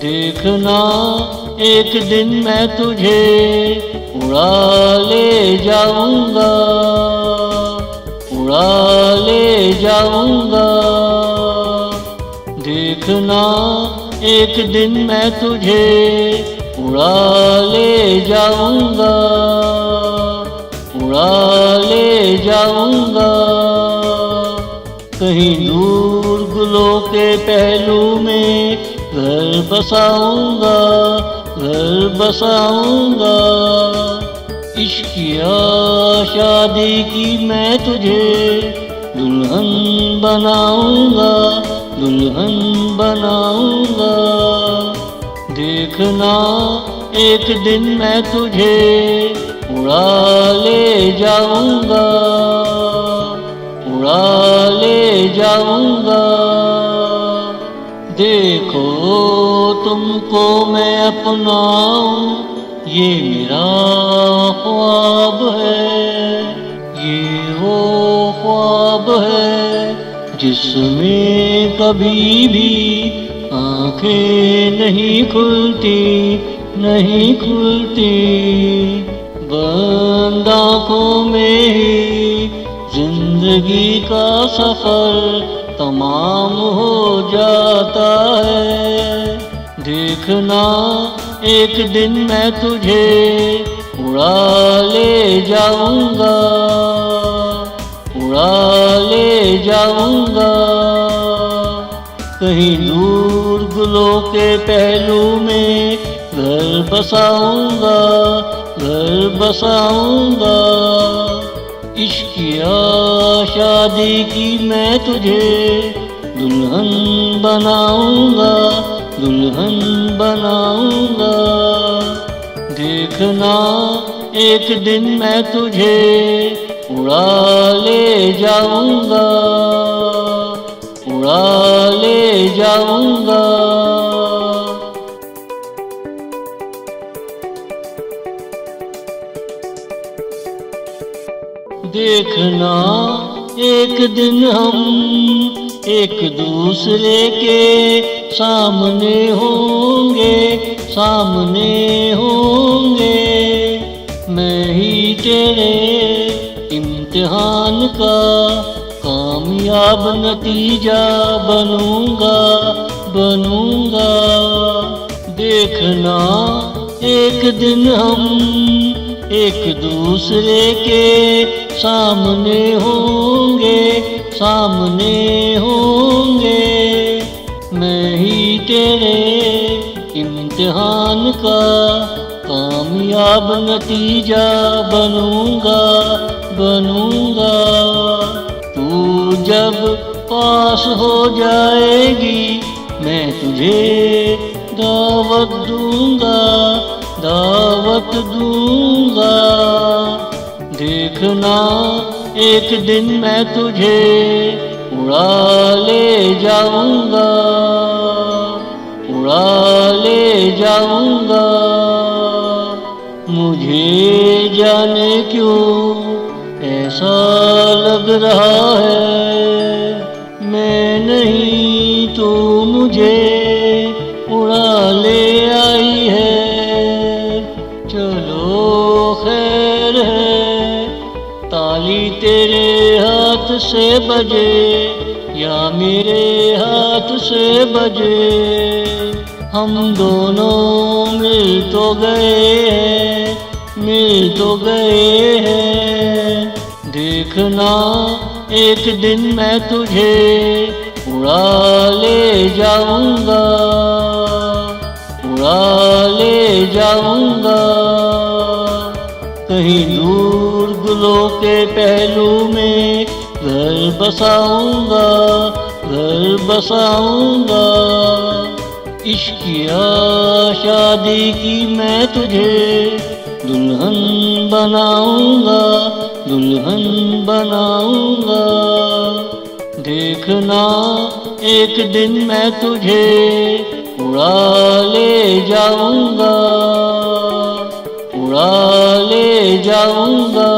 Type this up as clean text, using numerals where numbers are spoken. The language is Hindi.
देखना एक दिन मैं तुझे उड़ा ले जाऊंगा, उड़ा ले जाऊंगा। देखना एक दिन मैं तुझे उड़ा ले जाऊंगा, उड़ा ले जाऊंगा। कहीं दूर गुलों के पहलू में घर बसाऊंगा, घर बसाऊंगा। इश्किया शादी की मैं तुझे दुल्हन बनाऊंगा, दुल्हन बनाऊंगा। देखना एक दिन मैं तुझे उड़ा ले जाऊंगा, उड़ा ले जाऊंगा। देखो तुमको मैं अपनाऊं, ये मेरा ख्वाब है, ये वो ख्वाब है जिसमें कभी भी आंखें नहीं खुलती, नहीं खुलती। बंद आँखों में ही जिंदगी का सफर तमाम हो जाता है। देखना एक दिन मैं तुझे उड़ा ले जाऊंगा, उड़ा ले जाऊंगा। कहीं दूर गुलों के पहलू में घर बसाऊंगा, घर बसाऊंगा। इश्किया शादी की मैं तुझे दुल्हन बनाऊंगा, दुल्हन बनाऊंगा। देखना एक दिन मैं तुझे उड़ा ले जाऊंगा, उड़ा ले जाऊंगा। देखना एक दिन हम एक दूसरे के सामने होंगे, सामने होंगे। मैं ही तेरे इम्तिहान का कामयाब नतीजा बनूंगा, बनूंगा। देखना एक दिन हम एक दूसरे के सामने होंगे, सामने होंगे। मैं ही तेरे इम्तिहान का कामयाब नतीजा बनूंगा, बनूंगा। तू जब पास हो जाएगी मैं तुझे दावत दूंगा, दावत दूंगा। देखना एक दिन मैं तुझे उड़ा ले जाऊंगा, उड़ा ले जाऊंगा। मुझे जाने क्यों ऐसा लग रहा है, मैं नहीं तू मुझे उड़ा ले आई है। चलो खैर है, ताली तेरे हाथ से बजे या मेरे हाथ से बजे। हम दोनों मिल तो गए हैं, मिल तो गए हैं। देखना एक दिन मैं तुझे उड़ा ले जाऊंगा, उड़ा ले जाऊंगा। कहीं दूर गुलों के पहलू में घर बसाऊंगा, घर बसाऊंगा। इश्किया शादी की मैं तुझे दुल्हन बनाऊंगा, दुल्हन बनाऊंगा। देखना एक दिन मैं तुझे उड़ा ले जाऊंगा, उड़ा ले जाऊंगा।